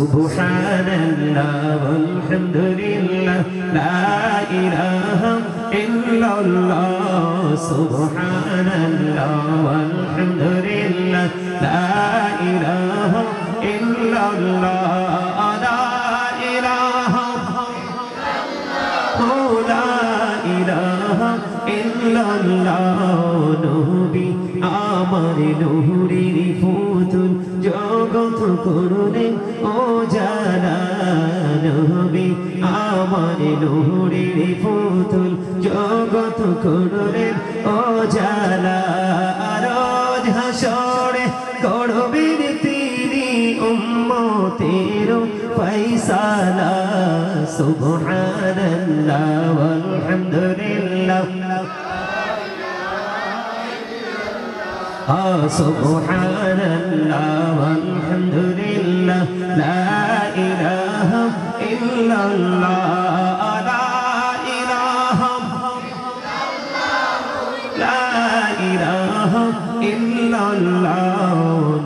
সুবহানাল্লাহ ওয়ালহামদুলিল্লাহ লা ইলাহা ইল্লাল্লাহ সুবহানাল্লাহ ওয়ালহামদুলিল্লাহ লা ইলাহা ইল্লাল্লাহ লা ইলাহা ইল্লাল্লাহ নবী আমার নূরের পুতুল জগৎ করুণে ও জানা নবী আমার নূরের পুতুল জগৎ করুণে ও জানা রোজ হাসরে করবেন তিনি উম্মতের ফয়সালা সুবহানাল্লাহ ওয়ালহামদুলিল্লাহ সুবহানাল্লাহ ওয়ালহামদুলিল্লাহ লা ইলাহা ইল্লাল্লাহ লা ইলাহা ইল্লাল্লাহ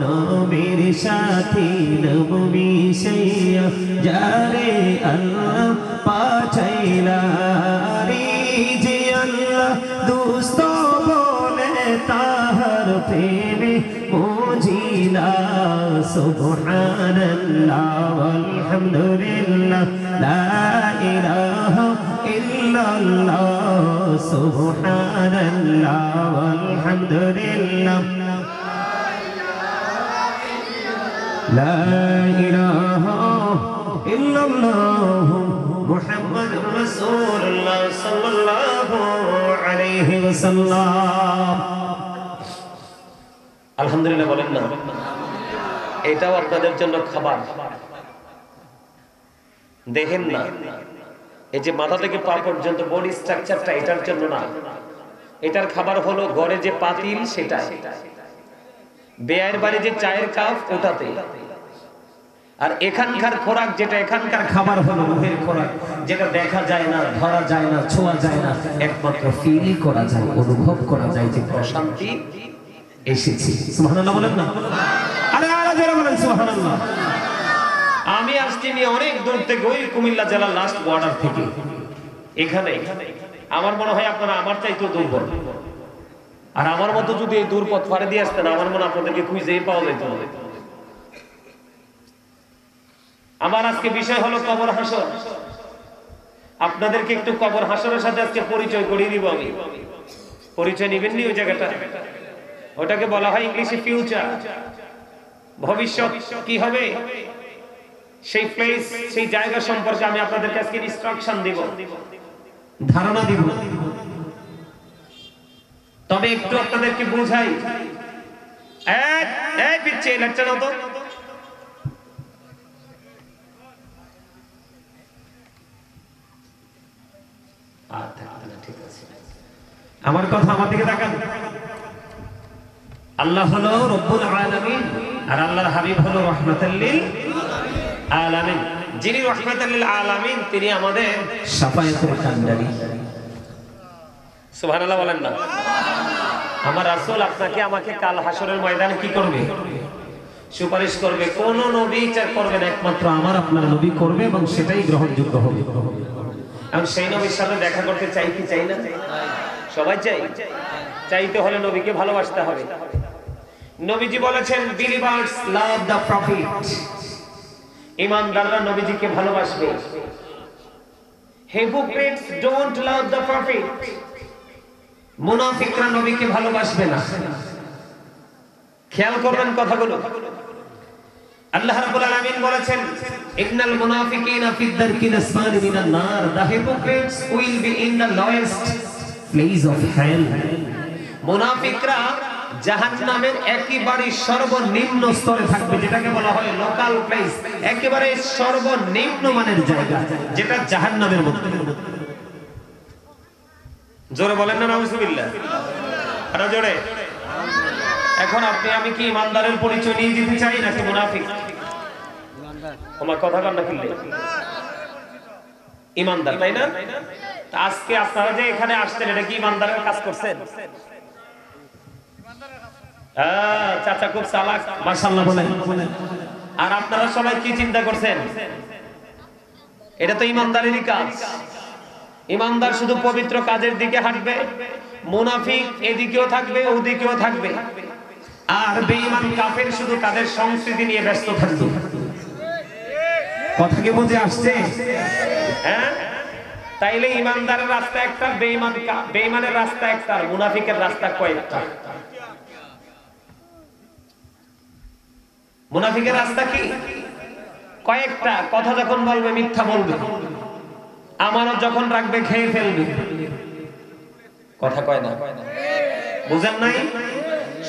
নবীর সাথী নবী সাইয়া যারে আল্লাহ পাঠাইলা রে যে আল্লাহ দোস্ত বলে তাহার প্রেমে মজিলা সুবহানাল্লাহ ওয়ালহামদুলিল্লাহ লা ইলাহা ইল্লাল্লাহ সুবহানাল্লাহ ওয়ালহামদুলিল্লাহ লা ইলাহা ইল্লাল্লাহ মুহাম্মাদুর রাসূলুল্লাহ সাল্লাল্লাহু আলাইহি ওয়াসাল্লাম। আলহামদুলিল্লাহ বলেন না, এটাও আপনাদের জন্য খাবার। দেখেন না, এই যে মাথা থেকে পা পর্যন্ত বডি স্ট্রাকচারটা এটার জন্য না, এটার খাবার হলো ঘরে যে পাতিল সেটা, বেয়ের বাড়ি যে চায়ের কাপ ওটাতে, আর এখানকার খোরাক যেটা, এখানকার খাবার হলো মুখের খোরাক, যেটা দেখা যায় না, ধরা যায় না, ছোঁয়া যায় না, একমাত্র ফিল করা যায়, অনুভব করা যায় যে প্রশান্তি এসেছে। সুবহানাল্লাহ বলেন না, আরে আরে যারা বলেন সুবহানাল্লাহ। আমি আসছি নিয়ে অনেক দূর থেকে, ওই কুমিল্লা জেলার লাস্ট বর্ডার থেকে এখানে। আমার মনে হয় আপনারা আমার চাইতেও দুর্বল, আর আমার মতো যদি এই দূর পথ পাড়ি দিয়ে আসতেন, আমার মনে আপনাদেরকে খুঁজেই পাওয়া যেত। আমার আজকে বিষয় হলো কবর হাসর। আপনাদেরকে একটু কবর হাসরের সাথে আজকে পরিচয় করিয়ে দিব আমি। পরিচয় নিবেন নি ওই জায়গাটা? ওটাকে বলা হয় ইংলিশে ফিউচার, ভবিষ্যৎ কি হবে সেই প্লেস, সেই জায়গা সম্পর্কে আমি আপনাদেরকে আজকে ইনস্ট্রাকশন দিব, ধারণা দিব। তবে একটু আপনাদেরকে বুঝাই, এই পিচ্ছে লেকচার নাও তো। আমার কথা আমার দিকে তাকান। আল্লাহ হলো রব্বুল আলামিন, আর আল্লাহর হাবিব হলো রাহমাতুল লিল আলামিন। যিনি রাহমাতুল লিল আলামিন তিনি আমাদের শাফায়াতুল কান্দারি। সুবহানাল্লাহ বলেন না। আমার রাসূল আপনাকে আমাকে কাল হাসরের ময়দানে কি করবে? সুপারিশ করবে। কোন নবী বিচার করবে না, একমাত্র আমার আপনার নবী করবে, এবং সেটাই গ্রহণযোগ্য হবে। আমি সেই নবীর সাথে দেখা করতে চাই কি চাই না? সবাই চাই। চাইতে হলে নবীকে ভালোবাসতে হবে। নবীজি বলেছেন, বিলিভার্স লাভ দ্য প্রফিট। ঈমানদাররা নবীজিকে ভালোবাসবে। Hypocrites don't love the profit. মুনাফিকরা নবীকে ভালোবাসবে না। খেয়াল করবেন কথাগুলো। আল্লাহ রাব্বুল আলামিন বলেছেন, ইন্নাল মুনাফিকিনা ফি দারকিল আসফালি মিনান নার। The hypocrites will be in the lowest place of hell. মুনাফিকরা জাহান্নামের একেবারে সর্বনিম্ন স্তরে থাকবে, যেটাকে বলা হয় লোকাল প্লেস, একেবারে সর্বনিম্ন মানের জায়গা, যেটা জাহান্নামের মধ্যে। জোরে বলেন না নাউজুবিল্লাহ, আরো জোরে। এখন আপনি আমি কি ইমানদারের পরিচয় নিয়ে যেতে চাই নাকি মুনাফিক? আমার কথা কান না কিনলে ইমানদার, তাই না? আজকে আপনারা যে এখানে আসছেন, এটা কি ইমানদারের কাজ করছেন? চাচা খুব চালাক, মাশাআল্লাহ বলেন। আর আপনারা সবাই কি চিন্তা করছেন? এটা তো ইমানদারেরই কাজ। ইমানদার শুধু পবিত্র কাজের দিকে হাঁটবে, মুনাফিক এদিকেও থাকবে ওদিকেও থাকবে, আর বেঈমান কাফের শুধু তাদের সংস্কৃতি নিয়ে ব্যস্ত থাকবে। কথা কি বুঝে আসছে? হ্যাঁ, তাইলে ইমানদারের রাস্তা একটা, বেঈমানের রাস্তা একটা, মুনাফিকের রাস্তা কয়েকটা। মুনাফিকের রাস্তা কি? কয়েকটা। কথা যখন বলবে মিথ্যা বলবে, আমানত যখন রাখবে খেয়ে ফেলবে। কথা কয় না? বুঝেন নাই?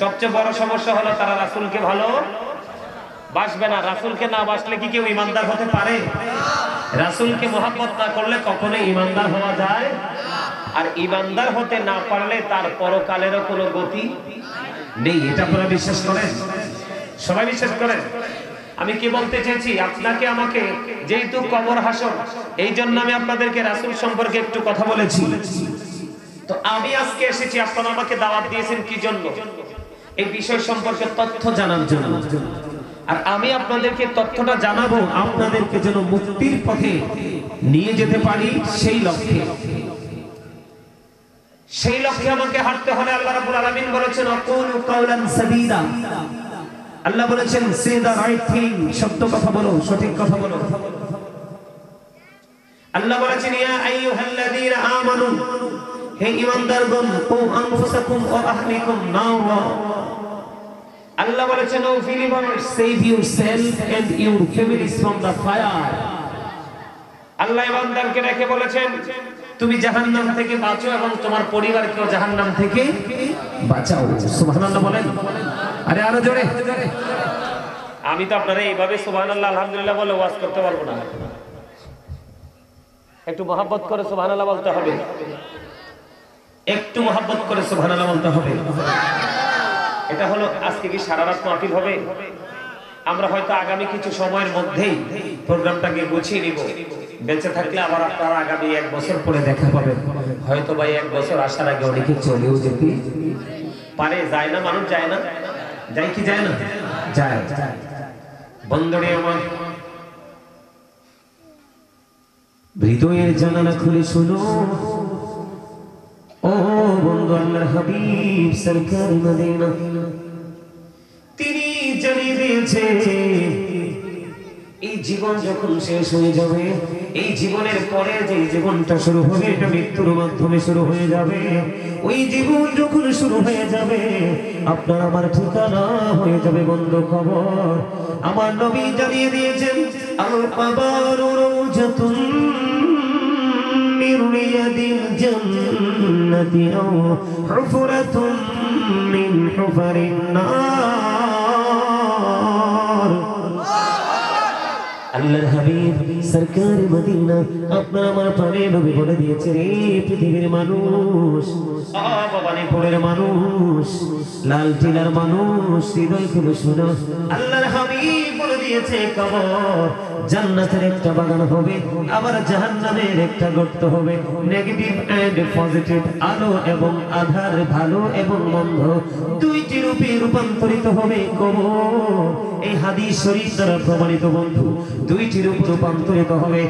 সবচেয়ে বড় সমস্যা হলো তারা রাসূলকে ভালো বাসবে না। রাসূলকে না বাসলে কি কেউ ইমানদার হতে পারে? রাসূলকে মহব্বত না করলে কখনো ইমানদার হওয়া যায়? আর ইমানদার হতে না পারলে তার পরকালেরও কোনো গতি নেই। এটা আপনারা বিশ্বাস করেন? সবাই বিশ্বাস করেন? আমি কি বলতে চেয়েছি, আপনাকে আমাকে যেহেতু কবর হাসর, এই জন্য আমি আপনাদেরকে রাসূল সম্পর্কে একটু কথা বলেছি। তো আমি আজকে এসেছি, আপনারা আমাকে দাওয়াত দিয়েছেন কি জন্য? এই বিষয় সম্পর্কে তথ্য জানার জন্য। আর আমি আপনাদেরকে তথ্যটা জানাবো আপনাদেরকে যেন মুক্তির পথে নিয়ে যেতে পারি, সেই লক্ষ্যে। সেই লক্ষ্যে আমাকে হাঁটতে হলে আল্লাহ রাব্বুল আলামিন বলেছেন আকুলু কাওলান সাদীদা। আল্লাহ বলেছেন সে দা রাইট থিং, সত্য কথা বলো, সঠিক কথা বলো। আল্লাহ বলেছেন ইয়া আইয়ুহাল্লাযীনা আমানু, হে ঈমানদারগণ, কু আনফুসাকুম ওয়া আহলিকুম নারা। আল্লাহ বলেছেন O believers, save yourself and your families from the fire. Allah ঈমানদারকে রেখে বলেছেন তুমি জাহান্নাম থেকে বাঁচো এবং তোমার পরিবারকেও জাহান্নাম থেকে বাঁচাও। সুবহানাল্লাহ বলেন। আরে আরো জোরে। আমি তো আপনারা এইভাবে সুবহানাল্লাহ আলহামদুলিল্লাহ বলে ওয়াজ করতে পারবো না। একটু মহব্বত করে সুবহানাল্লাহ বলতে হবে, একটু মহব্বত করে সুবহানাল্লাহ বলতে হবে। এটা হলো আজকে কি সারা রাত মাহফিল হবে? আমরা হয়তো আগামী কিছু সময়ের মধ্যেই প্রোগ্রামটাকে গুছিয়ে নিব। বেঁচে থাকলে আবার আপনারা আগামী 1 বছর পরে দেখা পাবেন। হয়তো ভাই 1 বছর আসার আগে অনেকে চলেও যেতে পারে। যায় না? মানুষ যায় না? যায় কি যায় না? যায়। বন্ধুরে আমার, হৃদয়ের জানালা খুলে শুনো ও বন্ধু, আল্লাহর হাবিব সরকার মদিনা তিনি জানিয়ে দিয়েছে এই জীবন যখন শেষ হয়ে যাবে, এই জীবনের পরে যে জীবনটা শুরু হবে এটা মৃত্যুর মাধ্যমে শুরু হয়ে যাবে। ওই জীবন যখন শুরু হয়ে যাবে আপনার আমার ঠিকানা হয়ে যাবে বন্ধু কবর। আমার নবী জানিয়ে দিয়েছেন আল কবর রওজাতুন মিন রিয়াদিল জান্নাতি আও হুফরাতুন মিন হুফারিন নার। আল্লাহর হাবিব সরকার মদিনা আপনার আমার প্রাণের নবী বলে দিয়েছে, রে পৃথিবীর মানুষ, বাবানীপুরের মানুষ, লাল টিলার মানুষ, হৃদয় খুলে শোনো, আল্লাহর হাবিব বলে দিয়েছে কবর জান্নাতের একটা বাগান হবে, আবার জাহান্নামের একটা গর্ত হবে। নেগেটিভ এন্ড পজিটিভ, আলো এবং আধার, ভালো এবং মন্দ, দুইটি রূপে রূপান্তরিত হবে কবর। এই হাদিস শরীফ দ্বারা প্রমাণিত বন্ধু, দুইটি রূপ রূপান্তরিত হবে।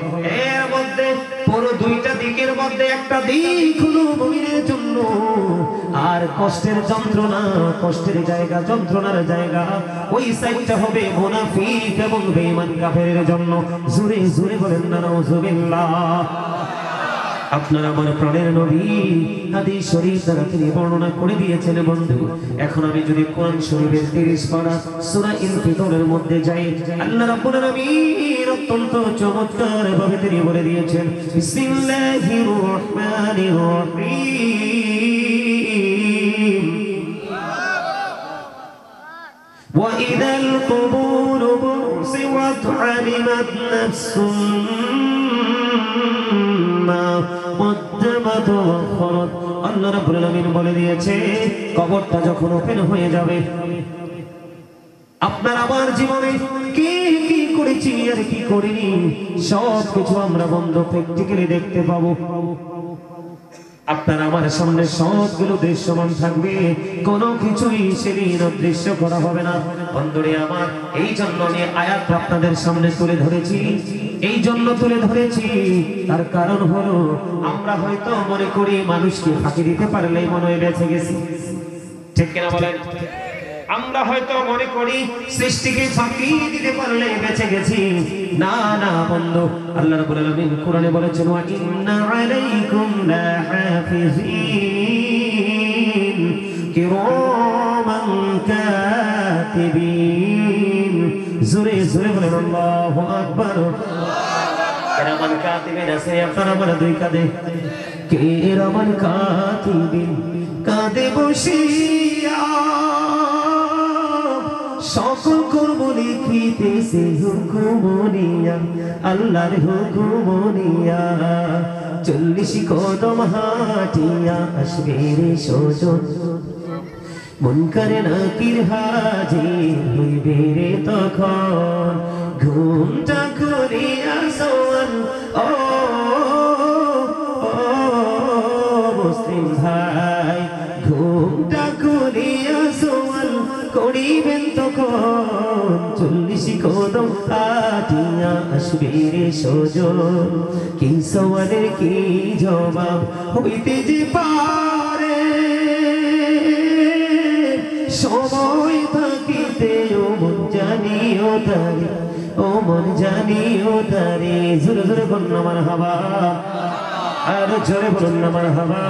এর মধ্যে পুরো দুইটা দিকের মধ্যে একটা দিক হলো মুমিনের জন্য, আর কষ্টের যন্ত্রণা, কষ্টের জায়গা, যন্ত্রণার জায়গা ওই সাইডটা হবে মুনাফিক এবং বেঈমান কাফেরের জন্য। জোরে জোরে বলেন না নাউজুবিল্লাহ। আপনার আমার প্রাণের নবী হাদিস শরীফ দ্বারা তিনি বর্ণনা করে দিয়েছেন বন্ধু। এখন আমি যদি কোরআন শরীফের 30 পারা সূরা ইনফিতরের মধ্যে যাই, আল্লাহ রাব্বুল আলামিন অত্যন্ত চমৎকার ভাবে তিনি বলে দিয়েছেন বিসমিল্লাহির রহমানির রহিম ওয়া ইদাল কুবুর বুসিওয়াত আলিমাত নাফসুম আল্লাহ রাব্বুল আলামিন বলে দিয়েছে কবরটা যখন ওপেন হয়ে যাবে, আপনার আমার জীবনে কি কি করেছি আর কি করিনি সব কিছু আমরা বন্ধ প্র্যাকটিক্যালি দেখতে পাবো। আপনার আমার সামনে সবগুলো দৃশ্যমান থাকবে, কোনো কিছুই সেদিন অদৃশ্য করা হবে না। বন্ধুরে আমার, এই জন্য আমি আয়াত আপনাদের সামনে তুলে ধরেছি, এই জন্য তুলে ধরেছি, তার কারণ হলো আমরা হয়তো মনে করি মানুষকে ফাঁকি দিতে পারলেই মনে হয় বেঁচে গেছি, ঠিক কিনা বলেন? আমরা হয়তো মনে করি সৃষ্টিকে ফাঁকি দিতে পারলে বেঁচে গেছি। না না বন্ধু, আল্লাহ রাব্বুল আলামিন কোরআনে বলেছেন, ওয়া ইন্না আলাইকুম লাহাফিজিন কিরামান কাতিবিন। জোরে জোরে বলেন আল্লাহু আকবার। কিরামান কাতিবিন আছে আপনারা বলে দুই কাঁধে, কিরামান কাতিবিন কাঁধে বসিয়া সকল কর্ম লিখিতেছে হুকুমনিয়া, আল্লাহর হুকুমনিয়া। 40 কদম হাঁটিয়া আসবে রে সজন, মুনকার নাকির হাজির হইবে রে তখন। ঘুমটা করিয়া সোয়ান ও মুসলিম ভাই, ঘুমটা করিয়া সোয়াল করিবেন তখন। 40 কদম হাঁটিয়া আসবে রে সজন, কি সওয়ালের কি জবাব হইতে যে পারে। সময় থাকিতে ও মন জানিও তারে, ও মন জানিও তারে। জোরে জোরে বলুন না মারহাবা, আর জোরে বলুন না মারহাবা।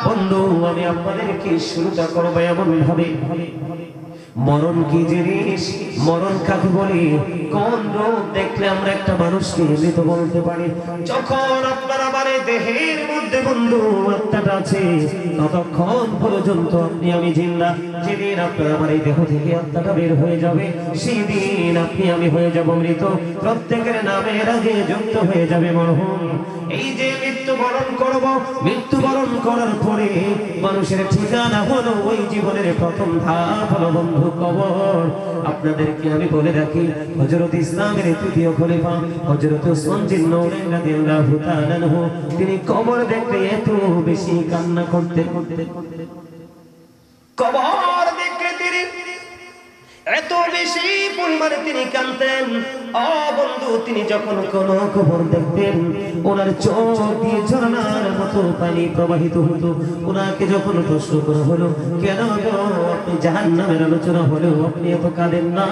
বন্ধু, আমি আপনাদেরকে শুরুটা করবো এমন ভাবে, মরণ কি জিনিস, মরণ কাকে বলে, কোন রূপ দেখলে আমরা একটা মানুষকে মৃত বলতে পারি? যখন আপনার আমার দেহের মধ্যে বন্ধু আত্মাটা আছে, ততক্ষণ পর্যন্ত আপনি আমি জিন্দা। যেদিন আপনার আমার এই দেহ থেকে আত্মাটা বের হয়ে যাবে, সেদিন আপনি আমি হয়ে যাব মৃত। প্রত্যেকের নামের আগে যুক্ত হয়ে যাবে মরহুম। এই যে মৃত্যুবরণ করব, মৃত্যুবরণ করার পরে মানুষের ঠিকানা হলো ওই জীবনের প্রথম ধাপ হলো বন্ধু কবর। আপনাদেরকে আমি বলে রাখি, হযরত ইসলামের তৃতীয় খলিফা হযরত ওসমান জিন্নাউরাইন রাদিয়াল্লাহু তাআলা আনহু, তিনি কবর দেখতে এত বেশি কান্না করতেন, কবর দেখতে তিনি এত বেশি পরিমাণে তিনি কাঁদতেন। ও বন্ধু, তিনি যখন কোন কবর দেখতেন, ওনার চোখ দিয়ে ঝরনার মতো পানি প্রবাহিত হতো। ওনাকে যখন প্রশ্ন করা হলো, কেন গো আপনি জাহান্নামের আলোচনা হলেও আপনি এত কাঁদেন না,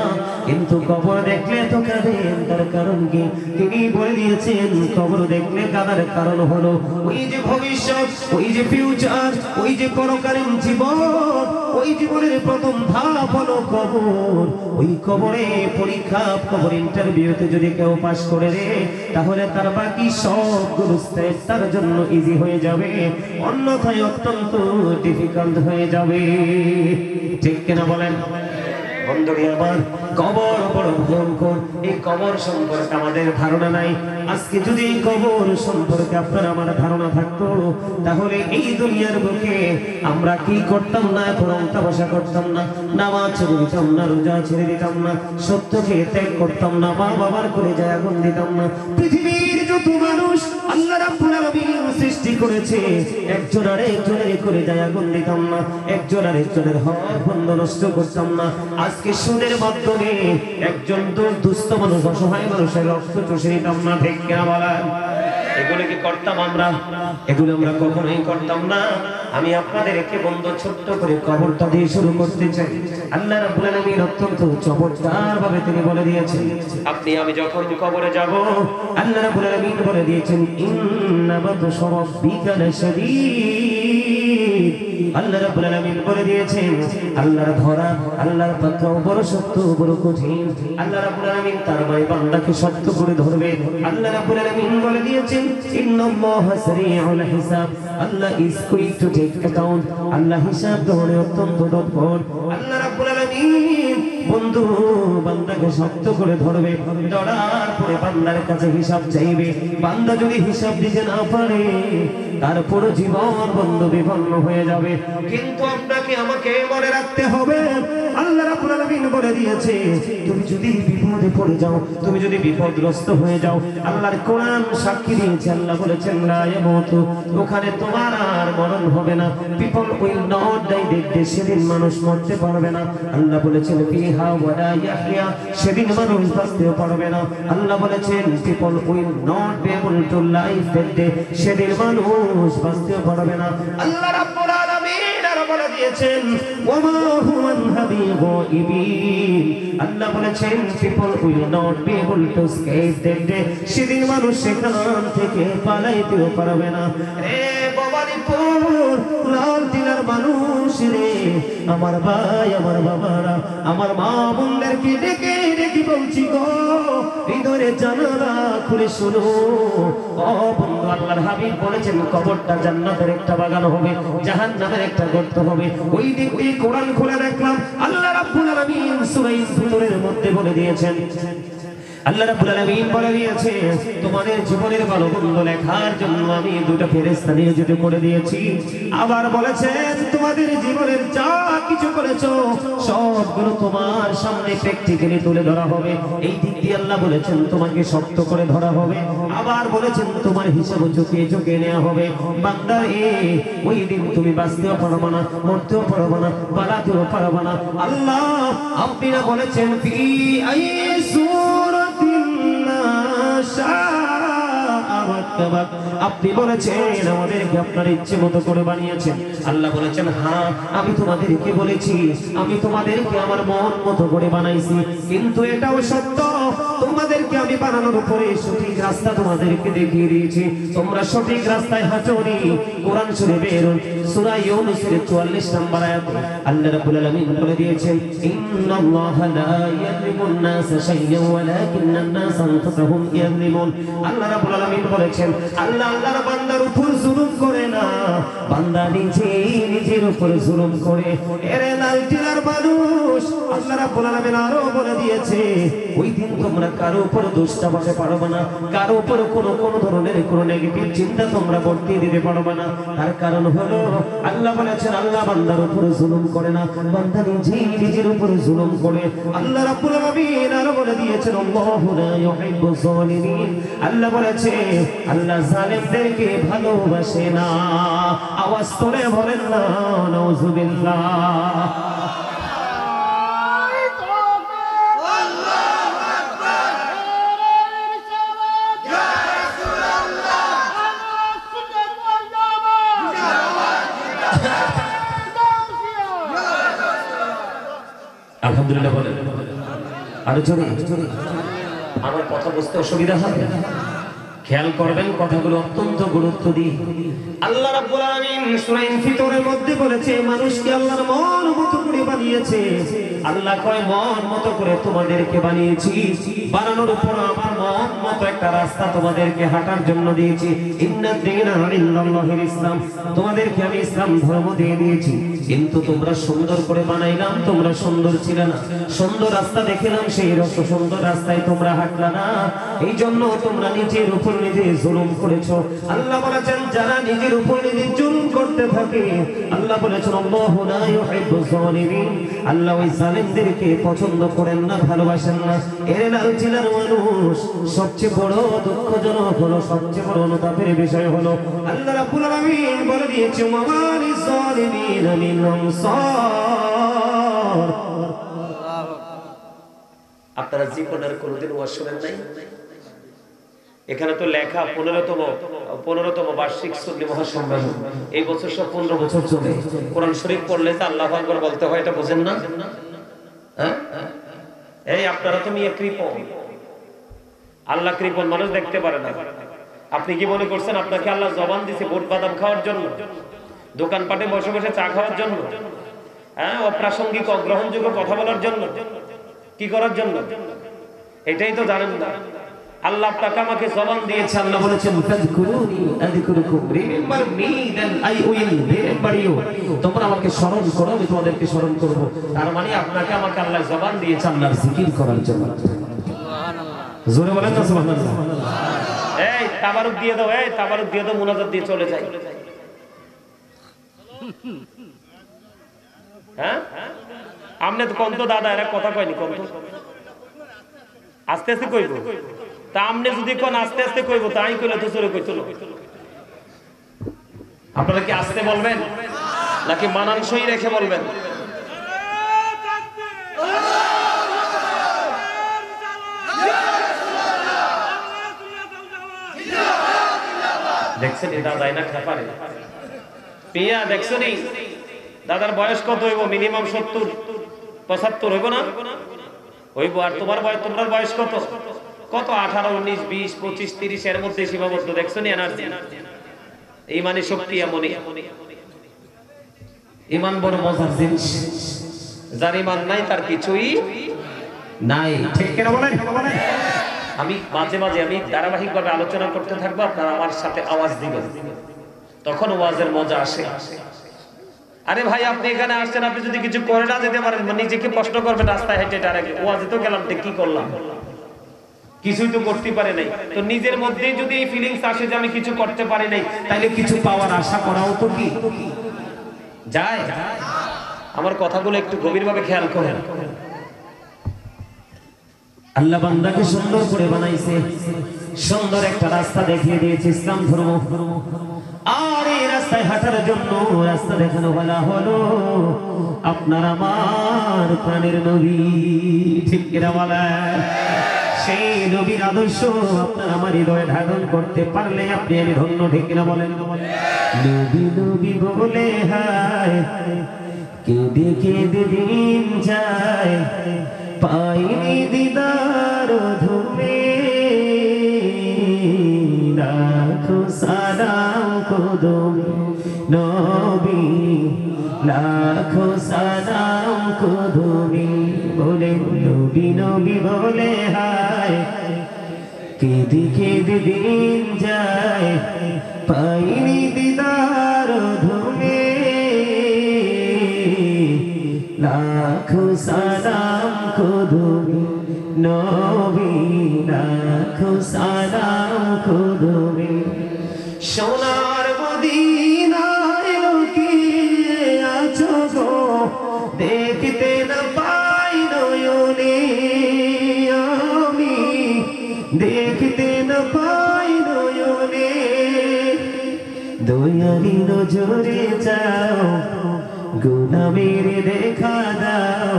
কিন্তু কবর দেখলে এত কাঁদেন, তার কারণ কি? তিনি বলে দিয়েছেন, কবর দেখলে কাঁদার কারণ হলো ওই যে ভবিষ্যৎ, ওই যে ফিউচার, ওই যে পরকালীন জীবন, ওই জীবনের প্রথম ধাপ হলো কবর। ওই কবরে পরীক্ষা, কবর ইন্টারভিউতে যদি কেউ পাস করে রে, তাহলে তার বাকি সবগুলো স্টেজ তার জন্য ইজি হয়ে যাবে, অন্যথায় অত্যন্ত ডিফিকাল্ট হয়ে যাবে, ঠিক কিনা বলেন? বন্ধুরা আমার, কবর বড় ভয়ঙ্কর। এই কবর সম্পর্কে আমাদের ধারণা নাই। আজকে যদি এই কবর সম্পর্কে আপনার আমার ধারণা থাকতো, তাহলে এই দুনিয়ার বুকে আমরা কি করতাম না, তামাশা করতাম না, নামাজ ছেড়ে দিতাম না, রোজা ছেড়ে দিতাম না, সত্যকে ত্যাগ করতাম না, মা বাবার করে যায় আগুন দিতাম না। পৃথিবীর যত মানুষ আল্লাহ রাব্বুল আলামিন সৃষ্টি করেছে, একজন আর একজনের করে যায় আগুন দিতাম না, একজন আর একজনের হক বন্ধ নষ্ট করতাম না। আজকে সুদের মাধ্যমে একজন দুস্থ মানুষ, অসহায় মানুষের রক্ত চুষে নিতাম না, ঠিক কিনা বলেন? এগুলো কি করতাম আমরা? এগুলো আমরা কখনোই করতাম না। আমি আপনাদেরকে বন্ধু ছোট্ট করে কবরটা দিয়ে শুরু করতে চাই। আল্লাহ রাব্বুল আলামিন অত্যন্ত চমৎকার ভাবে তিনি বলে দিয়েছেন, আপনি আমি যখন কবরে যাব, আল্লাহ রাব্বুল আলামিন বলে দিয়েছেন, ইন্না বাতশা রাব্বিকা লাশাদীদ। আল্লাহ রাব্বুল আলামিন বলে দিয়েছেন, আল্লাহর ধরা, আল্লাহর পাকড়াও বড় শক্ত, বড় কঠিন। আল্লাহ রাব্বুল আলামিন তার বান্দাকে শক্ত করে ধরবে। আল্লাহ রাব্বুল আলামিন বলে দিয়েছেন, ইন্নাল্লাহা সারিউল হিসাব। Allah is quick to take account. Allah হিসাব গ্রহণে অত্যন্ত তৎপর। আল্লাহ রাব্বুল আলামিন বন্ধু বান্দাকে শক্ত করে ধরবে, ধরার পরে বান্দার কাছে হিসাব চাইবে। বান্দা যদি হিসাব দিতে না পারে, তারপর জীবন বন্ধু বিপন্ন হয়ে যাবে। কিন্তু আপনাকে আমাকে মনে রাখতে হবে, আল্লাহ রাব্বুল আলামিন বলে দিয়েছে, তুমি যদি বিপদে পড়ে যাও, তুমি যদি বিপদগ্রস্ত হয়ে যাও, আল্লাহর কোরআন সাক্ষী দিয়েছে, আল্লাহ বলেছেন লা ইয়ামুতু, ওখানে তোমার আর মরণ হবে না। পিপল উইল নট ডাই, দেখবে সেদিন মানুষ মরতে পারবে না। আল্লাহ বলেছেন ফিহা ওয়ালা ইয়াহইয়া, সেদিন মানুষ বাঁচতেও পারবে না। আল্লাহ বলেছেন people will not be able to live that day, সেদিন মানুষ বাঁচতেও পারবে না। আল্লাহ রাব্বুল আলামিন আর বলে দিয়েছেন ওয়ামা হুয়ান হাবিগিবিন, আল্লাহ বলেছেন people will not be able to escape that day, সেদিন মানুষ সেখান থেকে পালাইতেও পারবে না। রে ভবানীপুর লালটিনার মানুষ রে, আমার ভাই, আমার বাবারা, আমার মা বোনদেরকে ডেকে ডেকে বলছি গো, হৃদয়ের জানালা খুলে শোনো। ও বন্ধু, আল্লাহর হাবিব বলেছেন কবরটা জান্নাতের একটা বাগান হবে, জাহান্নামের একটা গর্ত হবে। ওই দিক দিয়ে কোরআন খুলে দেখলাম, আল্লাহ রাব্বুল আলামিন সূরা ফুতুরের মধ্যে বলে দিয়েছেন, আল্লাহ রাব্বুল আলামিন বলে দিয়েছে, তোমাদের জীবনের ভালো মন্দ লেখার জন্য আমি দুটো ফেরেশতা নিয়োজিত করে দিয়েছি। আবার বলেছেন তোমাদের জীবনের যা কিছু করেছো সবগুলো তোমার সামনে প্র্যাকটিক্যালি তুলে ধরা হবে। এই দিক দিয়ে আল্লাহ বলেছেন তোমাকে শক্ত করে ধরা হবে। আবার বলেছেন তোমার হিসাব চুকিয়ে চুকিয়ে নেওয়া হবে। বান্দা ওই দিন তুমি বাঁচতেও পারবে না, মরতেও পারবে না, পালাতেও পারবে না। আল্লাহ আপনারা বলেছেন ফি আইসু আপনি বলেছেন আমাদেরকে আপনার ইচ্ছে মতো করে বানিয়েছেন। আল্লাহ বলেছেন হ্যাঁ, আমি তোমাদেরকে বলেছি, আমি তোমাদেরকে আমার মন মতো করে বানাইছি। কিন্তু এটাও সত্য, তোমাদেরকে আমি বানানোর পরে সঠিক রাস্তা তোমাদেরকে দেখিয়ে দিয়েছি। তোমরা সঠিক রাস্তায় হাঁটোনি। কোরআন শরীফের সূরা ইউনূসের 44 নম্বর আয়াত আল্লাহ রাব্বুল আলামিন বলে দিয়েছেন, ইন্নাল্লাহা লা ইয়াযলিমুন নাসা শাইয়্যান ওয়ালাকিন্নান নাসা আনফুসাহুম ইয়াযলিমুন। আল্লাহ রাব্বুল আলামিন বলেছেন আল্লাহ আল্লাহর বান্দার উপর জুলুম করে না, বান্দা নিজের উপর জুলুম করে। এরে লালটিনার মানুষ, আল্লাহ রাব্বুল আলামিন আরো বলে দিয়েছে ওই দিন তোমরা কারো উপর দোষ চাপাতে পারবে না, কারো উপর কোনো ধরনের কোনো নেগেটিভ চিন্তা তোমরা বর্তিয়ে দিতে পারবে না। তার কারণ হলো আল্লাহ বলেছেন আল্লাহ বান্দার উপর জুলুম করে না, বান্দা নিজের উপর জুলুম করে। আল্লাহ রাব্বুল আলামিন আরো বলে দিয়েছেন আল্লাহু লা ইউহিব্বুজ জালিমিন। আল্লাহ বলেছে আল্লাহ জালেমদেরকে ভালোবাসে না। আওয়াজ করে বলেন না নাউজুবিল্লাহ। আলহামদুলিল্লাহ বলেন। আরো জোরে। আমার কথা বুঝতে অসুবিধা হবে, খেয়াল করবেন কথাগুলো অত্যন্ত গুরুত্ব দিয়ে। আল্লাহ রাব্বুল আলামিন সূরা ইনফিতরের মধ্যে বলেছে মানুষকে আল্লাহর মন মতো করে বানিয়েছে। আল্লাহ কয় মন মতো করে তোমাদেরকে বানিয়েছি, বানানোর উপর আমার মন মতো একটা রাস্তা তোমাদেরকে হাঁটার জন্য দিয়েছি। ইন্নাদ দীনা ইনদাল্লাহিল ইসলাম, তোমাদেরকে আমি ইসলাম ধর্ম দিয়ে দিয়েছি। কিন্তু তোমরা সুন্দর করে বানাইলাম, তোমরা সুন্দর ছিল না। সুন্দর রাস্তা দেখিলাম, সেই সুন্দর রাস্তায় তোমরা হাঁটলা না। এই জন্য তোমরা নিজের উপর নিজে জুলুম করেছো। আল্লাহ বলেছেন যারা নিজের উপর নিজে জুলুম করতে থাকে, আল্লাহ বলেছেন আল্লাহু লা ইউহিব্বুজ জালিমিন, আল্লাহ ওই জালেমদেরকে পছন্দ করেন না, ভালোবাসেন না। এর লালচিনার মানুষ সবচেয়ে বড় দুঃখজনক হলো, সবচেয়ে বড় অনুতাপের বিষয় হলো আল্লাহ রাব্বুল আলামিন বলে দিয়েছে ওয়ামালিজ জালিমিন মিন আনসার। আপনারা জীবনের কোনোদিন ওয়াজ শুনেন নাই? এখানে তো লেখা 15তম বার্ষিক সুন্নি মহাসম্মেলন। এই বছর সব 15 বছর চলে। কোরআন শরীফ পড়লে তো আল্লাহু আকবার বলতে হয়, এটা বুঝেন না? হ্যাঁ, এই আপনারা তো মিয়া কৃপণ। আল্লাহ কৃপণ মানুষ দেখতে পারে না। আপনি কি মনে করছেন আপনাকে আল্লাহ জবান দিয়েছে ভোট বাদাম খাওয়ার জন্য, দোকানপাটে বসে বসে চা খাওয়ার জন্য, হ্যাঁ, অপ্রাসঙ্গিক অগ্রহণযোগ্য কথা বলার জন্য, কি করার জন্য? এটাই তো জানেন না। আল্লাহ আপনাকে আমাকে জবান দিয়েছে। আল্লাহ বলেছেন ফাযকুরুনি আযকুরুকুম, remember me then I will remember you. তোমরা আমাকে স্মরণ করো, আমি তোমাদেরকে স্মরণ করব। তার মানে আপনাকে আমাকে আল্লাহ জবান দিয়েছে আল্লাহর জিকির করার জন্য। সুবহানাল্লাহ, জোরে বলেন না সুবহানাল্লাহ। এই তাবারুক দিয়ে দাও, এই তাবারুক দিয়ে দাও, মুনাজাত দিয়ে চলে যাই। হ্যাঁ আমনে তো কোন তো দাদা এরা কথা কয়নি, কোন তো আস্তে আস্তে কইব। তা আমনে যদি কোন আস্তে আস্তে কইব, তাই কইলে তো চলে কইতো। আপনারা কি আস্তে বলবেন নাকি মানানসই রেখে বলবেন? দেখছেন দাদা না খেপারে পিয়া, দেখছো নি দাদার বয়স কত হইব? মিনিমাম 70-75 হইব না? হইব। আর তোমার বয়স, তোমার বয়স কত? কত? 18, 19, 20, 25, 30 এর মধ্যে সীমাবদ্ধ। দেখছো নি এনার্জি, ইমানি শক্তি এমনই। ইমান বড় মজার জিনিস, যার ইমান নাই তার কিছুই নাই। ঠিক কিনা বলেন? আমি মাঝে মাঝে আমি ধারাবাহিকভাবে আলোচনা করতে থাকবো, আপনারা আমার সাথে আওয়াজ দিবেন, তখন ওয়াজের মজা আসে। আরে ভাই আপনি এখানে আসছেন, আপনি যদি কিছু করে না যেতে পারেন, নিজেকে প্রশ্ন করবেন রাস্তায় হেঁটে হেঁটে, আরেক ওয়াজে তো গেলাম, কি করলাম? কিছুই তো করতে পারে নাই। তো নিজের মধ্যে যদি এই ফিলিংস আসে যে আমি কিছু করতে পারি নাই, তাহলে কিছু পাওয়ার আশা করাও তো কি যায়? আমার কথাগুলো একটু গভীরভাবে খেয়াল করেন। আল্লাহ বান্দাকে সুন্দর করে বানাইছে, সুন্দর একটা রাস্তা দেখিয়ে দিয়েছে, ইসলাম ধর্ম। আর এই রাস্তায় হাঁটার জন্য রাস্তা দেখানো বলা হলো আপনার আমার প্রাণের নবী। ঠিক কিনা বলেন? সেই নবীর আদর্শ আপনার আমার হৃদয়ে ধারণ করতে পারলে আপনি আমি ধন্য। ঠিক কিনা বলেন? নবী নবী বলে হায় কেঁদে কেঁদে দিন যায়, পাইনি দিদার ধুমে, লাখো সালাম কদমে নবী, লাখো সালাম কদমে। বলে নবী নবী বলে হায় কেঁদে কেঁদে দিন যায়, পাইনি দিদার ধুমে, লাখো সালাম কদমে নবী, লাখো সালাম কদমে। সোনার মদিনায় লুকিয়ে আছো গো, দেখতে না পাই নয়নে আমি, দেখতে না পাই নয়নে, দয়ারি নজরে যাও, গুনাহের দেখা দাও,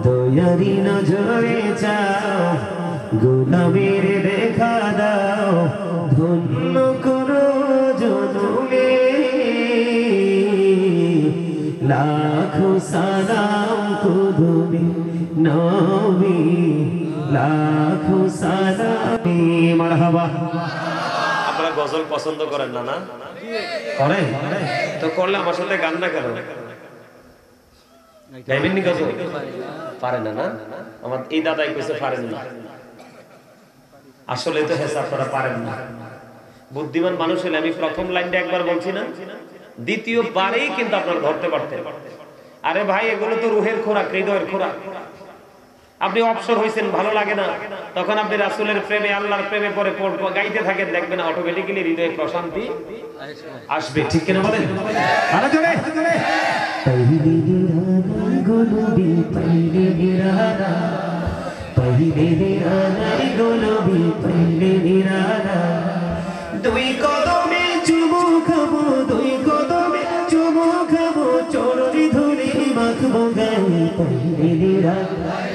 দয়ারি নজরে যাও, গুনাহের দেখা দাও, ধন্য করো জনমে, লাখো সালাম কদমে নবী, লাখো সালাম। মারহাবা। আপনারা গজল পছন্দ করেন না? না করেন তো করলে আমার সাথে গান না কেন গাইবেন? নি গজল পারেন না? না আমার এই দাদাই কইছে পারেন না। আসলে তো হেস আপনারা পারেন না। বুদ্ধিমান মানুষ হলে আমি প্রথম লাইনটা একবার বলছি না, দ্বিতীয়বারেই কিন্তু আপনারা ধরতে পারতেন। আরে ভাই এগুলো তো রুহের খোরাক, হৃদয়ের খোরাক। আপনি অবসর হয়েছেন, ভালো লাগে না, তখন আপনি রাসূলের প্রেমে, আল্লাহর প্রেমে পরে গাইতে থাকেন, দেখবেন অটোমেটিক্যালি হৃদয়ে প্রশান্তি আসবে। ঠিক কিনা বলেন? আরো জোরে। পহিলে নিরালাই গোলবি, পহিলে নিরালা, পহিলে নিরালাই গোলবি, পহিলে নিরালা, দুই কদমে চুমু খাবো, দুই কদমে চুমু খাবো, চরণে ধরে মাখবো গায়ে, পহিলে নিরালাই,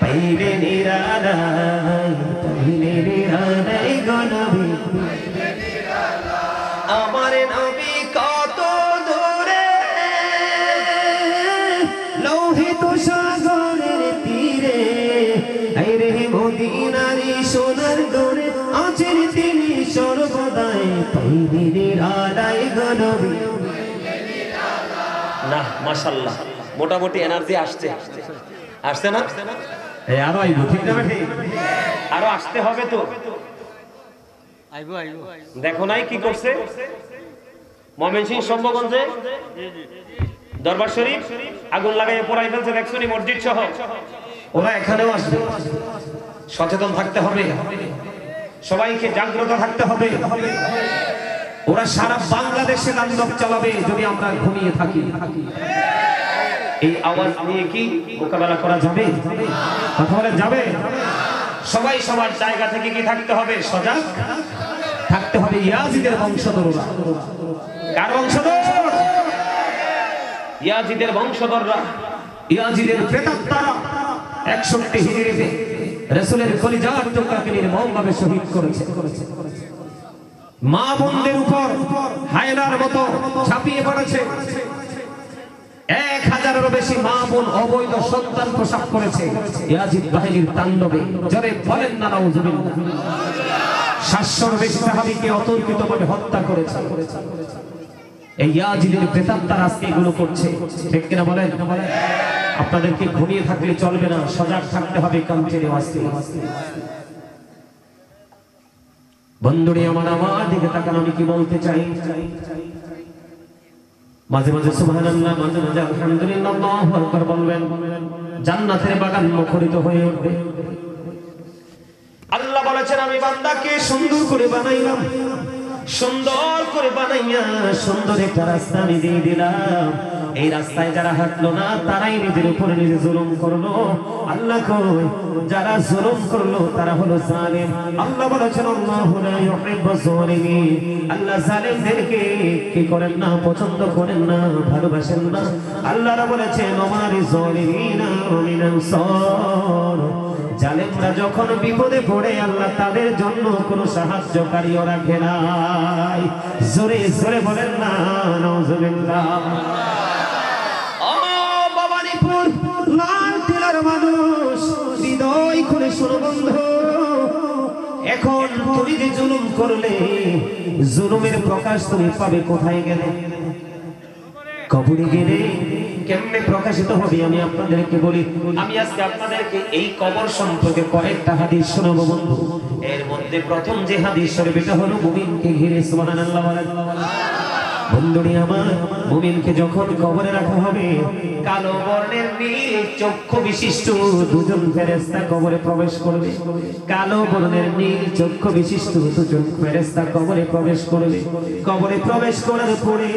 পহিলে নিরালাই, পহিলে নিরালাই গোলবি, আমার নবী কত দূরে, লোহিত সাগরের তীরে, আইরে মদিনারি সোনার গড়ে আছেন তিনি সর্বদাই, পহিলে নিরালাই গোলবি। না মাশাআল্লাহ, মোটামুটি এনার্জি আসছে, আসছে না? এই আরো আইবো, ঠিক না ভাই? আরো আসতে হবে তো। আইবো আইবো। দেখো নাই কি করছে ময়মনসিংহ সম্ভবগঞ্জে দরবার শরীফ আগুন লাগাইয়ে পোড়াই ফেলছে, দেখছো নি? মসজিদ সহ ওরা এখানেও আসবে। সচেতন থাকতে হবে, সবাইকে জাগ্রত থাকতে হবে। ওরা সারা বাংলাদেশে তাণ্ডব চালাবে যদি আমরা ঘুমিয়ে থাকি। এই আওয়াজ নিয়ে কি মোকাবেলা করা যাবে? কথা বলে যাবে? সবাই সবার জায়গা থেকে কি থাকতে হবে? সজাগ থাকতে হবে। ইয়াজিদের বংশধররা, কার বংশধর? ইয়াজিদের বংশধররা, ইয়াজিদের প্রেতাত্মারা 61 হিজরিতে রাসূলের কলিজার টুকরাকে নির্মমভাবে শহীদ করেছে। মা বোনদের উপর হায়নার মতো ঝাঁপিয়ে পড়েছে। 1000-এরও বেশি মা বোন অবৈধ সন্তান প্রসব করেছে ইয়াজিদ বাহিনীর তাণ্ডবে। জোরে বলেন না নাউজুবিল্লাহ। 700-এরও বেশি সাহাবীকে অতর্কিতভাবে হত্যা করেছে। এই ইয়াজিদের প্রেতাত্মারা আজকে এগুলো করছে, ঠিক কিনা বলেন? আপনাদেরকে ঘুমিয়ে থাকলে চলবে না, সজাগ থাকতে হবে। কামচেরে আসতে বন্ধুরে আমার দিকে তাকান। আমি কি বলতে চাই? মাঝে মাঝে সুবহানাল্লাহ, মাঝে মাঝে আলহামদুলিল্লাহ, আল্লাহু আকবার বলবেন। জান্নাতের বাগান মুখরিত হয়ে উঠবে। আল্লাহ বলেছেন আমি বান্দাকে সুন্দর করে বানাইলাম, সুন্দর করে বানাইয়া সুন্দর একটা রাস্তা আমি দিয়ে দিলাম। এই রাস্তায় যারা হাঁটলো না তারাই নিজের উপরে নিজে জুলুম করলো। আল্লাহ কই যারা জুলুম করলো তারা হলো জালিম। আল্লাহ বলেছেন আল্লাহু লা ইউহিব্বুজ জালিমিন। আল্লাহ জালিমদেরকে কি করেন না? পছন্দ করেন না, ভালোবাসেন না। আল্লাহরা বলেছেন ওমারি জালিমিনা মিন আনসার। জালেমরা যখন বিপদে পড়ে আল্লাহ তাদের জন্য কোনো সাহায্যকারীও রাখে নাই। জোরে জোরে বলেন না নাউজুবিল্লাহ। ও ভবানীপুর লাল টিলার মানুষ, হৃদয় খুলে শোনো বন্ধু, এখন তুমি যে জুলুম করলে, জুলুমের প্রকাশ তুমি পাবে কোথায় গেলে? কবরে গেলে কেমনে প্রকাশিত হবে আমি আপনাদেরকে বলি। আমি আজকে আপনাদেরকে এই কবর সম্পর্কে কয়েকটা হাদিস শোনাবো বন্ধু। এর মধ্যে প্রথম যে হাদিস শরীফ এটা হলো মুমিনকে ঘিরে। সুবহানাল্লাহ বলেন। বন্ধুরে আমার, মুমিনকে যখন কবরে রাখা হবে, কালো বর্ণের নীল চক্ষু বিশিষ্ট দুজন ফেরেশতা কবরে প্রবেশ করবে। কালো বর্ণের নীল চক্ষু বিশিষ্ট দুজন ফেরেশতা কবরে প্রবেশ করবে। কবরে প্রবেশ করার পরে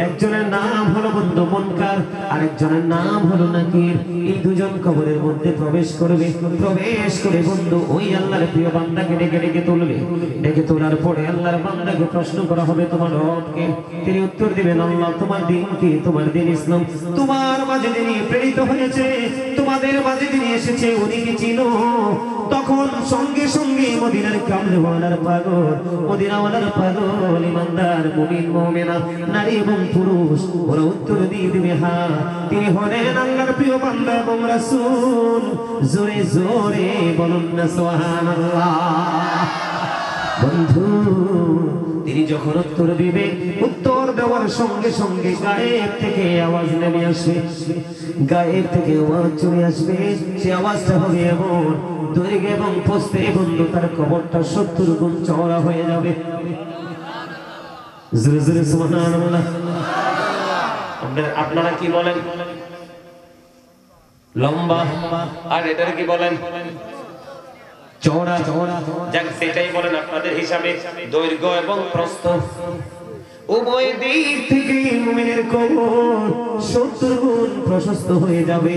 একজনের নাম হলো বন্ধু মুনকার, আরেকজনের নাম হলো নাকির। এই দুজন কবরের মধ্যে প্রবেশ করবে। প্রবেশ করে বন্ধু ওই আল্লাহর প্রিয় বান্দাকে ডেকে ডেকে তুলবে। ডেকে তোলার পরে আল্লাহর বান্দাকে প্রশ্ন করা হবে তোমার রবকে। তিনি উত্তর দিবেন আল্লাহ তোমার দিন কি? তোমার দিন ইসলাম। তোমার মাঝে যিনি প্রেরিত হয়েছে, তোমাদের মাঝে যিনি এসেছে উনি কি চিনো? তখন সঙ্গে সঙ্গে মদিনার কামলিওয়ালার পাগল, মদিনাওয়ালার পাগল, ইমানদার মুমিন মুমিনা নারী এবং পুরুষ ওরা উত্তর দিয়ে দিবে হ্যাঁ, তিনি হলেন আল্লাহর প্রিয় বান্দা এবং রাসূল। জোরে জোরে বলুন না সুবহানাল্লাহ। বন্ধু তিনি যখন উত্তর দিবে, উত্তর দেওয়ার সঙ্গে সঙ্গে গায়েব থেকে আওয়াজ নেমে আসবে। গায়েব থেকে আওয়াজ চলে আসবে। সে আওয়াজটা হবে এমন দৈর্ঘ্য এবং প্রস্থে বন্ধু তার কবরটা 70 গুণ চওড়া হয়ে যাবে। জোরে জোরে সুবহানাল্লাহ। আপনারা কি বলেন? লম্বা। আর এটার কি বলেন? চওড়া। যাক সেটাই বলেন আপনাদের হিসাবে। দৈর্ঘ্য এবং প্রস্থ উভয় দিক থেকে মুমিনের কবর 70 গুণ প্রশস্ত হয়ে যাবে।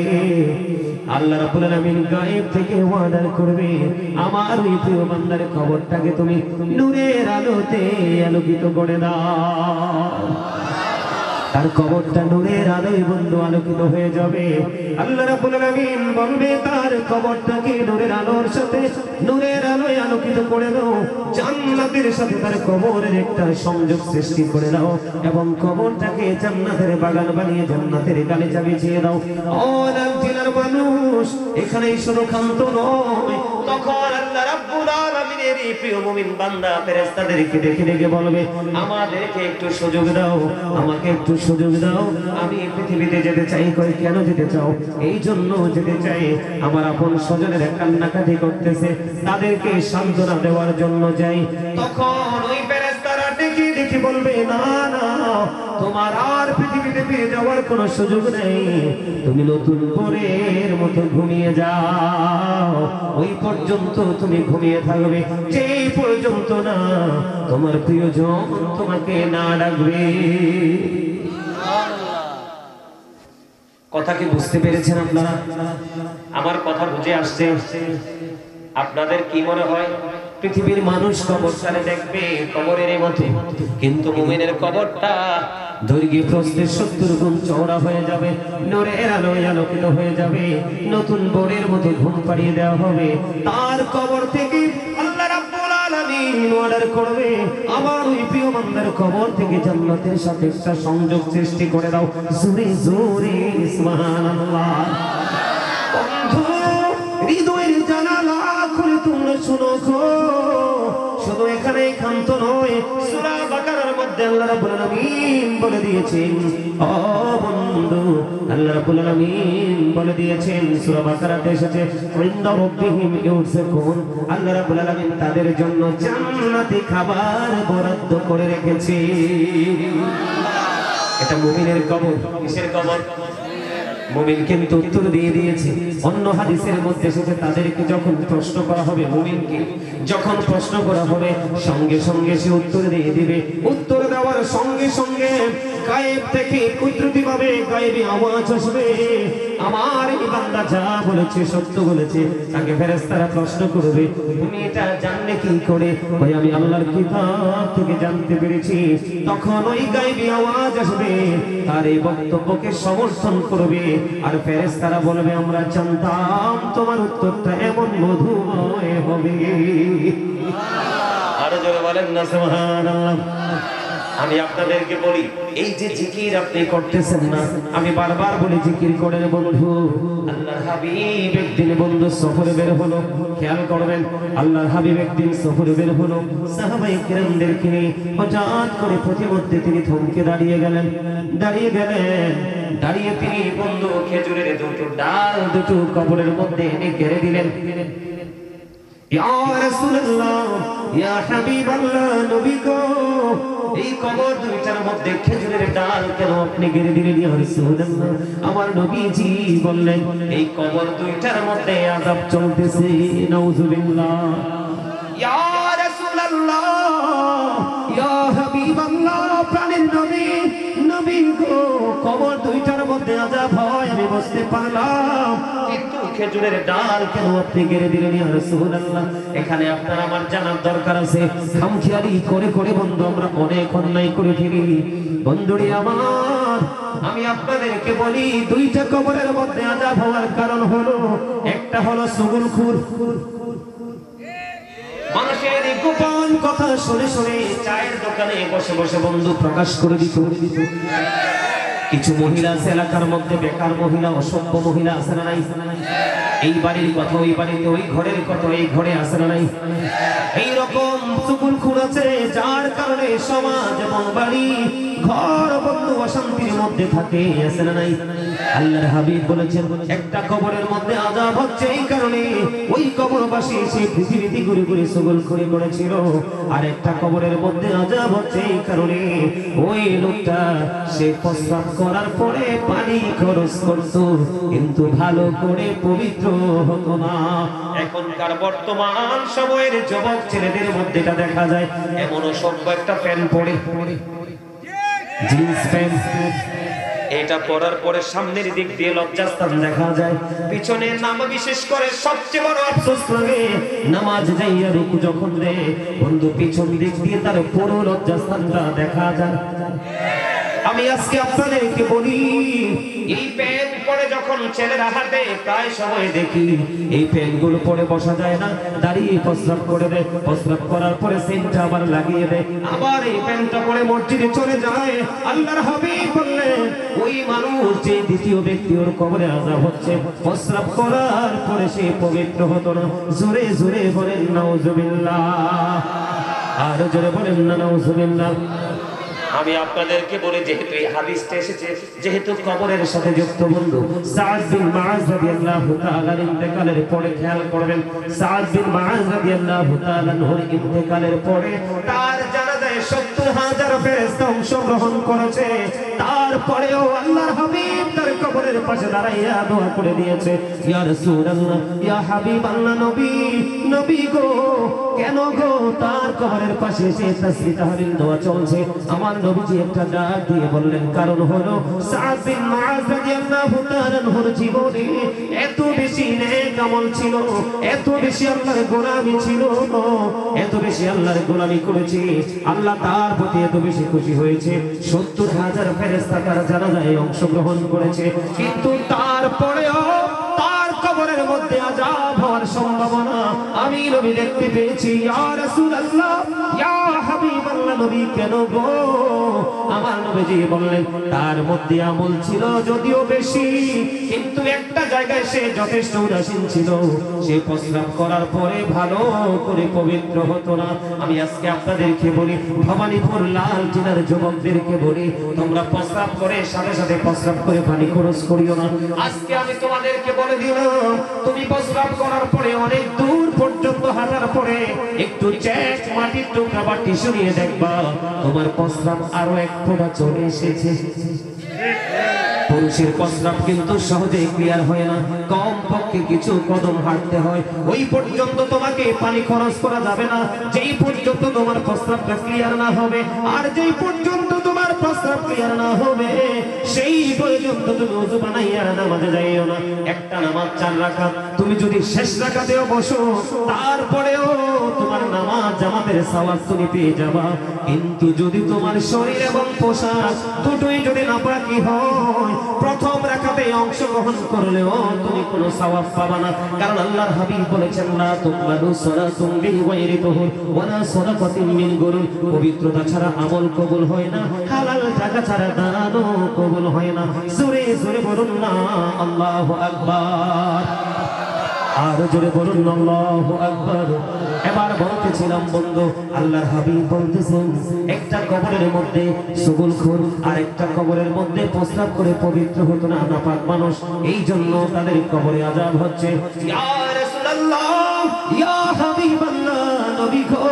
আল্লাহ রাব্বুল আলামিন গায়েব থেকে ওয়াদা করবে আমার ওই প্রিয় বান্দার কবরটাকে তুমি নূরের আলোতে আলোকিত করে দাও। তার কবরটা নূরের আলোয় বন্ধু আলোকিত হয়ে যাবে। আল্লাহ রাব্বুল আলামিন বলবে তার কবরটাকে নূরের আলোর সাথে নূরের আলোয় আলোকিত করে দাও। জান্নাতের সাথে তার কবরের একটা সংযোগ সৃষ্টি করে দাও এবং কবরটাকে জান্নাতের বাগান বানিয়ে জান্নাতের গালিচা বিছিয়ে দাও। ও লাল মানুষ, এখানেই শুধু ক্ষান্ত নয়, তখন আল্লাহ রাব্বুল আলামিনের এই প্রিয় মুমিন বান্দা ফেরেশতাদেরকে দেখে দেখে বলবে আমাদেরকে একটু সুযোগ দাও, আমাকে একটু সুযোগ দাও, আমি পৃথিবীতে যেতে চাই। কই কেন যেতে চাও? এই জন্য যেতে চাই আমার আপন স্বজনের কান্নাকাটি করতেছে, তাদেরকে সান্ত্বনা দেওয়ার জন্য যাই। তখন ওই ফেরেশতারা ডেকে ডেকে বলবে না না, তোমার আর পৃথিবীতে ফিরে যাওয়ার কোনো সুযোগ নেই। তুমি নতুন পরের মতো ঘুমিয়ে যাও, ওই পর্যন্ত তুমি ঘুমিয়ে থাকবে, যেই পর্যন্ত না তোমার প্রিয়জন তোমাকে না ডাকবে। কথা কি বুঝতে পেরেছেন আপনারা? আমার কথা বুঝে আসছে? আপনাদের কি মনে হয় পৃথিবীর মানুষ কবরস্থানে দেখবে কবরের মতো, কিন্তু মুমিনের কবরটা দৈর্ঘ্যে প্রস্থে 70 গুণ চওড়া হয়ে যাবে, নূরের আলোয় আলোকিত হয়ে যাবে, নতুন বোরের মতো ঘুম পাড়িয়ে দেওয়া হবে। তার কবর থেকে আল্লাহ রাব্বুল আলামিন অর্ডার করবে, আমার ওই প্রিয় বান্দার কবর থেকে জান্নাতের সাথে একটা সংযোগ সৃষ্টি করে দাও। জোরে জোরে সুবহানাল্লাহ। বন্ধু, হৃদয়ের জানালা খুলে তোমরা শুনো গো, শুধু এখানে ক্ষান্ত নয়, সূরা বাকারার মধ্যে আল্লাহ রাব্বুল আলামিন বলে দিয়েছেন, ও বন্ধু, আল্লাহ রাব্বুল আলামিন বলে দিয়েছেন, সূরা বাকারাতে এসেছে, ইনদা রাব্বিহিম ইউরযাকুন, আল্লাহ রাব্বুল আলামিন তাদের জন্য জান্নাতি খাবার বরাদ্দ করে রেখেছে। এটা মুমিনের কবর। কিসের কবর? মুমিন কিন্তু উত্তর দিয়ে দিয়েছে। অন্য হাদিসের মধ্যে এসেছে, তাদেরকে যখন প্রশ্ন করা হবে, মুমিনকে যখন প্রশ্ন করা হবে, সঙ্গে সঙ্গে সে উত্তর দিয়ে দিবে। উত্তর দেওয়ার সঙ্গে সঙ্গে গায়েব থেকে কুদরতিভাবে গায়েবী আওয়াজ আসবে, আমার এই বান্দা যা বলেছে সত্য বলেছে। তাকে ফেরেশতারা প্রশ্ন করবে, তুমি এটা জানলে কি করে? ভাই, আমি আল্লাহর কিতাব থেকে জানতে পেরেছি। তখন ওই গায়েবী আওয়াজ আসবে, তার এই বক্তব্যকে সমর্থন করবে, আর ফেরেশতারা বলবে, আমরা জানতাম তোমার উত্তরটা এমন মধুময় হবে। আরো জোরে বলেন না সুবহানাল্লাহ। আমি আপনাদেরকে বলি, এই যে জিকির আপনি করতেছেন না, আমি বারবার বলি জিকির করেন বন্ধু। আল্লাহর হাবিব একদিন বন্ধু সফরে বের হলো, খেয়াল করবেন, আল্লাহর হাবিব একদিন সফরে বের হলো, সাহাবায়ে কিরামদেরকে নিয়ে হঠাৎ করে প্রতিমধ্যে তিনি থমকে দাঁড়িয়ে গেলেন। দাঁড়িয়ে তিনি বন্ধু খেজুরের দুটো ডাল দুটো কবরের মধ্যে এনে গেড়ে দিলেন। ইয়া রাসূলুল্লাহ, ইয়া হাবিবাল্লাহ, নবী গো, এই কবর দুইটার মধ্যে খেজুরের ডাল কেন আপনি গেড়ে দিলেন? ইয়া রাসূলুল্লাহ, আমার নবীজি বললেন, এই কবর দুইটার মধ্যে আযাব চলতেছে। নাউযুবিল্লাহ। ইয়া রাসূলুল্লাহ, ইয়া হাবিবাল্লাহ, প্রাণের নবী, নবী গো, কবর দুইটার মধ্যে আযাব হয় আমি বুঝতে পারলাম, কিন্তু খেজুরের ডাল কেন আপনি গেড়ে দিলেন? ইয়া রাসূলুল্লাহ, এখানে আপনার আমার জানার দরকার আছে। খামখেয়ালি করে করে বন্ধু আমরা অনেক অন্যায় করে ফেলি। বন্ধুরে আমার, আমি আপনাদেরকে বলি, দুইটা কবরের মধ্যে আযাব হওয়ার কারণ হলো, একটা হলো সুগুলখুর, মানুষের গোপন কথা শুনে শুনে চায়ের দোকানে বসে বসে বন্ধু প্রকাশ করে দিত। কিছু মহিলা আছে এলাকার মধ্যে, বেকার মহিলা, অসভ্য মহিলা আছে না নাই? এই বাড়ির কথা ওই বাড়িতে, ওই ঘরের কথা এই ঘরে আছে না নাই? এইরকম চুগুলখুর আছে, যার কারণে সমাজ এবং বাড়ি ঘর বন্ধু অশান্তির মধ্যে থাকে, আছে না নাই? আল্লাহর হাবিব বলেছেন, একটা কবরের মধ্যে আযাব হচ্ছে এই কারণে ওই কবরবাসী সে পৃথিবীতে ঘুরে ঘুরে চুগুলখুরি করেছিল, আর একটা কবরের মধ্যে আযাব হচ্ছে এই কারণে ওই লোকটা সে প্রস্রাব করার পরে পানি খরচ করত, কিন্তু ভালো করে পবিত্র হতো না। এখনকার বর্তমান সময়ের যুবক ছেলেদের মধ্যে এটা দেখা যায়, এমন অসভ্য একটা প্যান্ট পরে, জিন্স প্যান্ট, এটা পরার পরে সামনের দিক দিয়ে লজ্জাস্থান দেখা যায়, পিছনে নাম বিশেষ করে সবচেয়ে বড় আফসোস লাগে, নামাজ যাইয়া রুকু যখন দেয় বন্ধু পিছন দিক দিয়ে তার পুরো লজ্জাস্থানটা দেখা যায়। আমি আজকে আপনাদেরকে বলি, এই প্যান্ট পরে যখন ছেলেরা হাঁটে প্রায় সময় দেখি এই প্যান্টগুলো পরে বসা যায় না, দাঁড়িয়ে প্রস্রাব করে দেয়, প্রস্রাব করার পরে সেন্টটা আবার লাগিয়ে দেয়, আবার এই প্যান্টটা পরে মসজিদে চলে যায়। আল্লাহর হাবিব বললেন, ওই মানুষ যে দ্বিতীয় ব্যক্তি ওর কবরে আযাব হচ্ছে, প্রস্রাব করার পরে সে পবিত্র হতো না। জোরে জোরে বলেন নাউযুবিল্লাহ, আর জোরে বলেন না নাউযুবিল্লাহ। আমি আপনাদেরকে বলি, যেহেতু এই হাদিসটা এসেছে, যেহেতু কবরের সাথে যুক্ত বন্ধু, সাদ বিন মুআয রাদিয়াল্লাহু তাআলার ইন্তেকালের পরে খেয়াল করবেন, সাদ বিন মুআয রাদিয়াল্লাহু তাআলা ইন্তেকালের পরে তার জানাজায় 70 70,000 ফেরেশতা অংশগ্রহণ করেছে, তারপরেও আল্লাহর হাবিব তার কবরের পাশে দাঁড়াইয়া দোয়া করে দিয়েছে, ইয়া রাসূলুল্লাহ, ইয়া হাবিবাল্লাহ, নবী, নবী গো, কেন গো তার কবরের পাশে এসে তাসবিহ তাহলিল দোয়া চলছে? আমার নবীজি একটা ডাক দিয়ে বললেন, কারণ হলো সাদ বিন মুআজ রাদিয়াল্লাহু তাআলা আনহুর জীবনে এত বেশি নেক আমল ছিল, এত বেশি আল্লাহর গোলামি ছিল, এত বেশি আল্লাহর গোলামি করেছে, আল্লাহ তার প্রতি এত বেশি খুশি হয়েছে, 70,000 ফেরেশতা তার জানাজায় অংশগ্রহণ করেছে, কিন্তু তারপরেও তার কবরের মধ্যে আযাব হওয়ার সম্ভাবনা আমি নবী দেখতে পেয়েছি। ইয়া রাসূলুল্লাহ, ইয়া হাবিবাল্লাহ, নবী কেন গো? আমার নবীজি বললেন, তার মধ্যে আমল ছিল যদিও বেশি, কিন্তু একটা জায়গায় সে যথেষ্ট উদাসীন ছিল, সে প্রস্রাব করার পরে ভালো করে পবিত্র হতো না। আমি আজকে আপনাদেরকে বলি, ভবানীপুর লালটিনার যুবকদেরকে বলি, তোমরা প্রস্রাব করে সাথে সাথে প্রস্রাব করে পানি খরচ করিও না। আজকে আমি তোমাদেরকে বলে দিলাম, তুমি প্রস্রাব করার পরে অনেক দূর পর্যন্ত হাঁটার পরে একটু চেক মাটির টুকরা বা টিস্যু নিয়ে দেখবা তোমার প্রস্রাব আরো এক ফোঁটা চলে এসেছে। পুরুষের প্রস্রাব কিন্তু সহজেই ক্লিয়ার হয় না, কম পক্ষে কিছু কদম হাঁটতে হয়, ওই পর্যন্ত তোমাকে পানি খরচ করা যাবে না যেই পর্যন্ত তোমার প্রস্রাবটা ক্লিয়ার না হবে। আর যেই পর্যন্ত তোমার প্রস্রাব ক্লিয়ার না হবে সেই পর্যন্ত তুমি ওযু বানাইয়া নামাজে যাইও না। একটা নামাজ 4 রাকাত, তুমি যদি শেষ রাকাতেও বসো তারপরেও তোমার নামাজ জামাতের সওয়াব তুমি পেয়ে যাবা, কিন্তু যদি তোমার শরীর এবং পোশাক দুটোই যদি নাপাকি হয়, প্রথম রাকাতে অংশগ্রহণ করলেও তুমি কোনো সওয়াব পাবা না। কারণ আল্লাহর হাবিব বলেছেন, না তুকবালু সালাতুন বিগাইরি তুহুর ওয়ালা সাদাকাতুন মিন গুরুর, পবিত্রতা ছাড়া আমল কবুল হয় না, হালাল টাকা ছাড়া দানও কবুল হয় না। জোরে জোরে বলুন না আল্লাহু আকবার, আর জোরে বলুন আল্লাহু আকবার। এবার বলতেছিলাম বন্ধু, আল্লাহর হাবিব বলতেছেন, একটা কবরের মধ্যে সুগুলখোর আর একটা কবরের মধ্যে প্রস্রাব করে পবিত্র হতো না নাপাক মানুষ, এই জন্য তাদের কবরে আযাব হচ্ছে। ইয়া রাসূলুল্লাহ, ইয়া হাবিবাল্লাহ, নবী গো,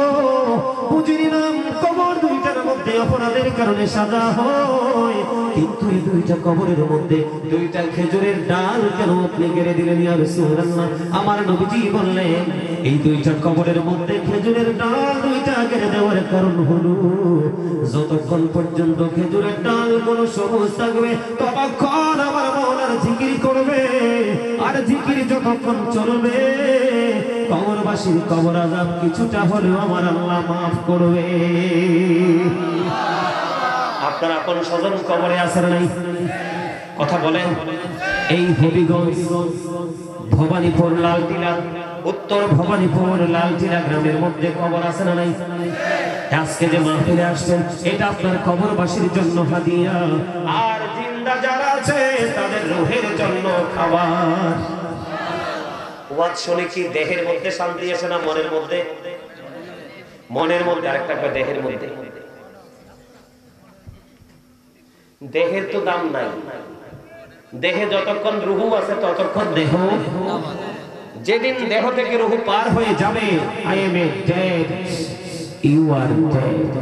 বুঝিলাম কবর দুইটার মধ্যে অপরাধের কারণে সাজা হয়, কিন্তু এই দুইটা কবরের মধ্যে দুইটা খেজুরের ডাল কেন আপনি গেড়ে দিলেন? ইয়া রাসূলুল্লাহ, আমার নবীজি বললেন, এই দুইটা কবরের মধ্যে খেজুরের ডাল দুইটা গেড়ে দেওয়ার কারণ হলো, যতক্ষণ পর্যন্ত খেজুরের ডাল কোনো সবুজ থাকবে ততক্ষণ আমার মওলার জিকির করবে, আর জিকির যতক্ষণ চলবে কবরবাসীর কবর আযাব কিছুটা হলেও আমার আল্লাহ মাফ করবে। আপনার আপন স্বজন কবরে আছেন নাই? কথা বলেন। এই হবিগঞ্জ ভবানীপুর লালটিলা, উত্তর ভবানীপুর লালটিলা গ্রামের মধ্যে কবর আছে না নাই? আজকে যে মাহফিলে আসছেন এটা আপনার কবরবাসীর জন্য হাদিয়া, আর জিন্দা যারা আছে তাদের রূহের জন্য খাবার। ওয়াজ শুনে কি দেহের মধ্যে শান্তি আসে না মনের মধ্যে? মনের মধ্যে, আরেকটা দেহের মধ্যে। দেহের তো দাম নাই, দেহে যতক্ষণ রুহু আছে ততক্ষণ দেহ, যেদিন দেহ থেকে রুহু পার হয়ে যাবে, I am a dead, you are dead।